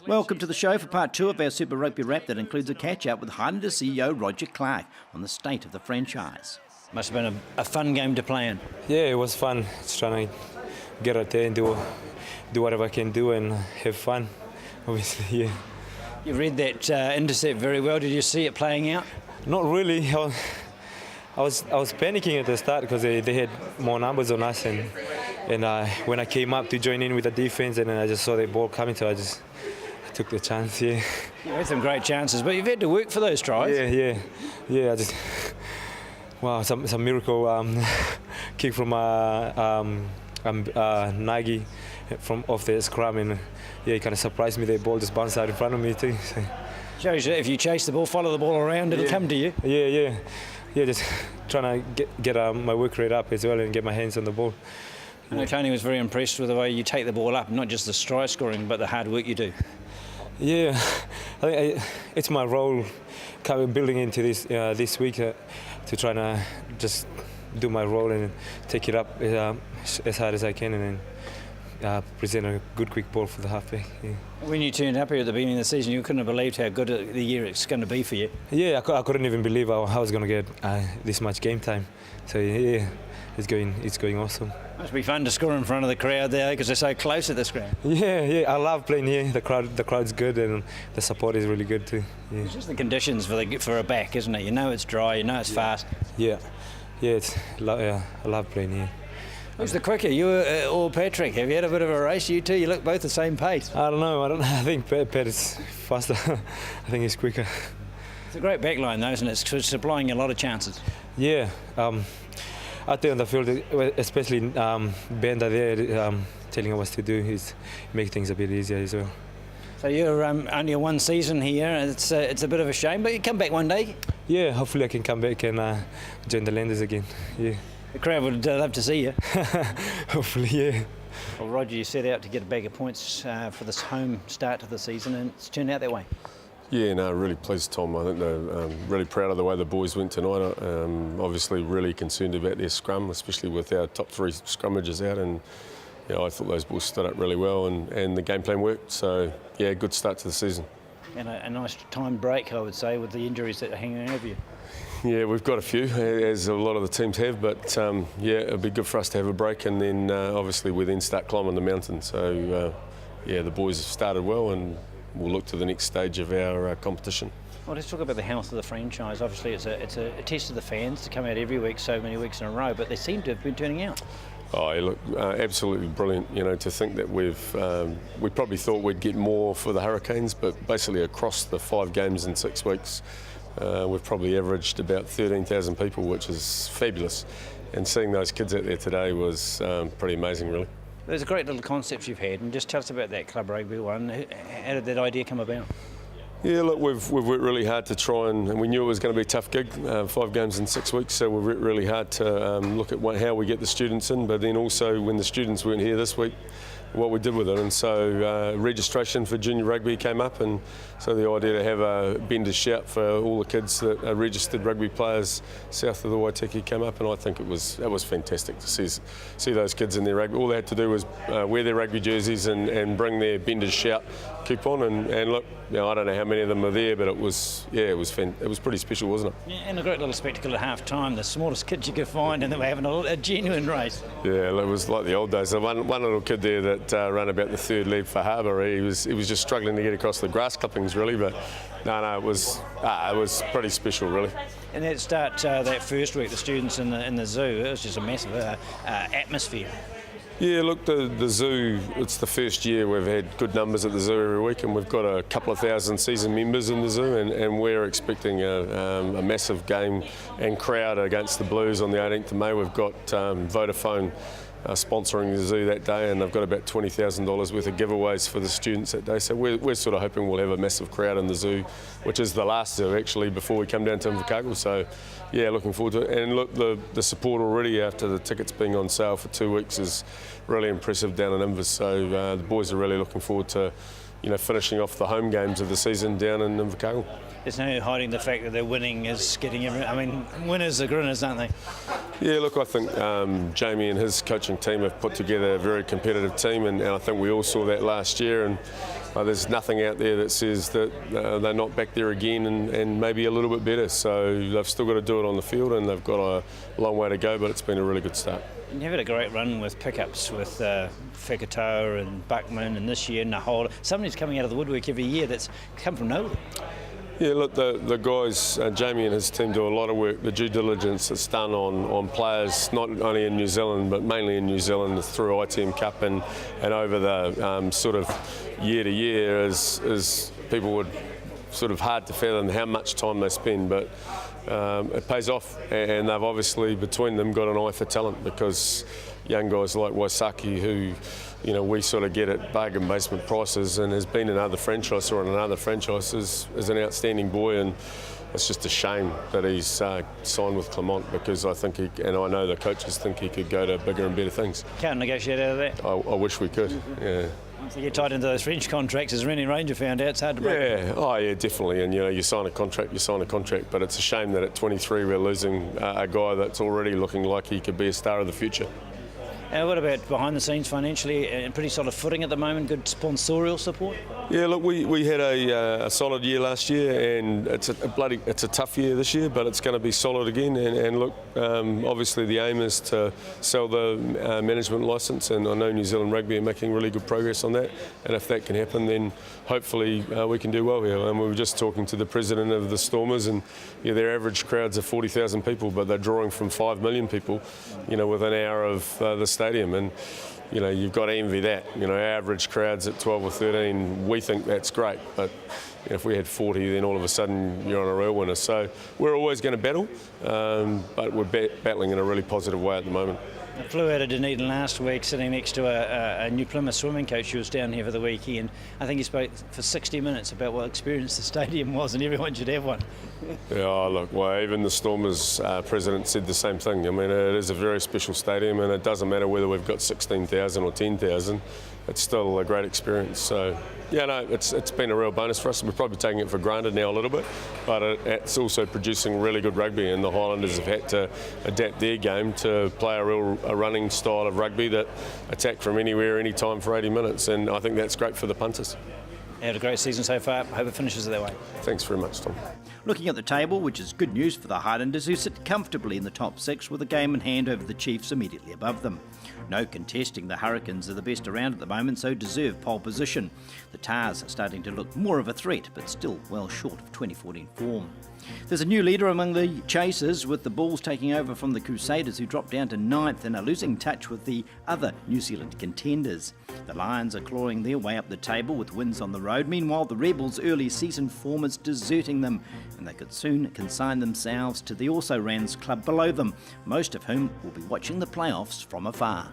Welcome to the show for part 2 of our Super Rugby Wrap that includes a catch-up with Highlanders CEO Roger Clark on the state of the franchise. Must have been a fun game to play in. Yeah, it was fun. Just trying to get out there and do whatever I can do and have fun, obviously, yeah. You read that intercept very well. Did you see it playing out? Not really. I was panicking at the start because they had more numbers on us, and when I came up to join in with the defence, and then I just saw the ball coming, so I just took the chance. Yeah. You had some great chances, but you've had to work for those tries. Yeah. I just some miracle kick from Nagy from off the scrum, and it kind of surprised me. The ball just bounced out in front of me too. So. Shows you if you chase the ball, follow the ball around, it'll come to you. Yeah. Just trying to get my work rate up as well and get my hands on the ball. I know Tony was very impressed with the way you take the ball up, not just the strike scoring, but the hard work you do. Yeah, I think it's my role building into this week to try to just do my role and take it up as hard as I can, and then present a good quick ball for the halfback. Yeah. When you turned up here at the beginning of the season, you couldn't have believed how good the year it's going to be for you. Yeah, I couldn't even believe I was going to get this much game time. So yeah, it's going awesome. Must be fun to score in front of the crowd there because they're so close at this ground. Yeah, I love playing here. The crowd's good and the support is really good too. Yeah. It's just the conditions for a back, isn't it? You know it's dry, you know it's fast. Yeah, I love playing here. Who's the quicker, you or Patrick? Have you had a bit of a race, you two? You look both the same pace. I don't know. I think Pat is faster. I think he's quicker. It's a great backline though, isn't it? It's supplying a lot of chances. Yeah. Out there on the field, especially Bender there telling us what to do, is make things a bit easier as well. So you're only one season here. It's a bit of a shame, but you come back one day. Yeah, hopefully I can come back and join the Landers again. Yeah. The crowd would love to see you. Hopefully, yeah. Well, Roger, you set out to get a bag of points for this home start to the season, and it's turned out that way. Yeah, no, really pleased, Tom. I think they're really proud of the way the boys went tonight. Obviously really concerned about their scrum, especially with our top 3 scrummagers out, and I thought those boys stood up really well and the game plan worked. So, yeah, good start to the season. And a nice timed break, I would say, with the injuries that are hanging over you. Yeah, we've got a few, as a lot of the teams have, but yeah, it'd be good for us to have a break, and then obviously we then start climbing the mountain. So, yeah, the boys have started well, and we'll look to the next stage of our competition. Well, let's talk about the health of the franchise. Obviously, it's a test of the fans to come out every week, so many weeks in a row, but they seem to have been turning out. Oh, yeah, look, absolutely brilliant. To think that we probably thought we'd get more for the Hurricanes, but basically across the 5 games in 6 weeks, we've probably averaged about 13,000 people, which is fabulous. And seeing those kids out there today was pretty amazing, really. There's a great little concept you've had, and just tell us about that club rugby one. How did that idea come about? Yeah, look, we've worked really hard to try, and we knew it was going to be a tough gig, 5 games in 6 weeks, so we've worked really hard to look at how we get the students in, but then also when the students weren't here this week, what we did with it. And so registration for junior rugby came up, and so the idea to have a bender's shout for all the kids that are registered rugby players south of the Waitaki came up, and I think it was fantastic to see those kids in their rugby. All they had to do was wear their rugby jerseys and bring their bender's shout coupon, and look, I don't know how many of them were there, but it was pretty special, wasn't it? Yeah, and a great little spectacle at half time, the smallest kids you could find, and they were having a genuine race. Yeah, it was like the old days. One little kid there that ran about the 3rd leg for Harbour, he was just struggling to get across the grass clippings really, but no, it was pretty special really. And that start that first week, the students in the zoo, it was just a massive atmosphere. Yeah, look, the zoo, it's the first year we've had good numbers at the zoo every week, and we've got a couple of thousand season members in the zoo, and we're expecting a massive game and crowd against the Blues on the 18th of May. We've got Vodafone sponsoring the zoo that day, and they've got about $20,000 worth of giveaways for the students that day. So we're sort of hoping we'll have a massive crowd in the zoo, which is the last zoo actually before we come down to Invercargill. So yeah, looking forward to it. And look, the support already after the tickets being on sale for 2 weeks is really impressive down in Inver. So the boys are really looking forward to finishing off the home games of the season down in Invercargill. There's no hiding the fact that they're winning is getting everyone. I mean, winners are grinners, aren't they? Yeah, look, I think Jamie and his coaching team have put together a very competitive team, and I think we all saw that last year. And there's nothing out there that says that they're not back there again and maybe a little bit better. So they've still got to do it on the field, and they've got a long way to go, but it's been a really good start. And you've had a great run with pickups with Fekatoa and Buckman, and this year Nahol. Somebody's coming out of the woodwork every year that's come from nowhere. Yeah, look, the guys, Jamie and his team do a lot of work. The due diligence that's done on players, not only in New Zealand, but mainly in New Zealand through ITM Cup and over the sort of year to year is people would sort of hard to fathom how much time they spend, but it pays off, and they've obviously between them got an eye for talent, because young guys like Waisaki, who we sort of get at bargain basement prices and has been in other franchises or in another franchise, is an outstanding boy, and it's just a shame that he's signed with Clermont, because I think and I know the coaches think he could go to bigger and better things. Can't negotiate out of that? I wish we could, yeah. Once you get tied into those French contracts, as Rennie Ranger found out, it's hard to break. Yeah, yeah, definitely. And you sign a contract, but it's a shame that at 23 we're losing a guy that's already looking like he could be a star of the future. What about behind the scenes financially? Pretty solid footing at the moment, good sponsorial support? Yeah, look, we had a solid year last year, and it's a tough year this year, but it's going to be solid again. And look, obviously the aim is to sell the management licence, and I know New Zealand Rugby are making really good progress on that. And if that can happen, then hopefully we can do well here. And we were just talking to the president of the Stormers, and their average crowds are 40,000 people, but they're drawing from 5 million people, within an hour of the stadium, and you've got to envy that. Our average crowds at 12 or 13, we think that's great, but if we had 40, then all of a sudden you're on a real winner. So we're always going to battle, but we're battling in a really positive way at the moment. I flew out of Dunedin last week, sitting next to a New Plymouth swimming coach who was down here for the weekend. I think he spoke for 60 minutes about what experience the stadium was, and everyone should have one. Yeah, look, well, even the Stormers president said the same thing. I mean, it is a very special stadium, and it doesn't matter whether we've got 16,000 or 10,000. It's still a great experience. So, yeah, no, it's been a real bonus for us. We're probably taking it for granted now a little bit, but it's also producing really good rugby, and the Highlanders have had to adapt their game to play a running style of rugby that attack from anywhere, anytime for 80 minutes, and I think that's great for the punters. Had a great season so far. Hope it finishes that way. Thanks very much, Tom. Looking at the table, which is good news for the Highlanders, who sit comfortably in the top 6 with a game in hand over the Chiefs immediately above them. No contesting, the Hurricanes are the best around at the moment, so deserve pole position. The Tues are starting to look more of a threat, but still well short of 2014 form. There's a new leader among the Chasers, with the Bulls taking over from the Crusaders, who dropped down to 9th and are losing touch with the other New Zealand contenders. The Lions are clawing their way up the table with wins on the road. Meanwhile, the Rebels' early season form is deserting them, and they could soon consign themselves to the also-rans club below them, most of whom will be watching the playoffs from afar.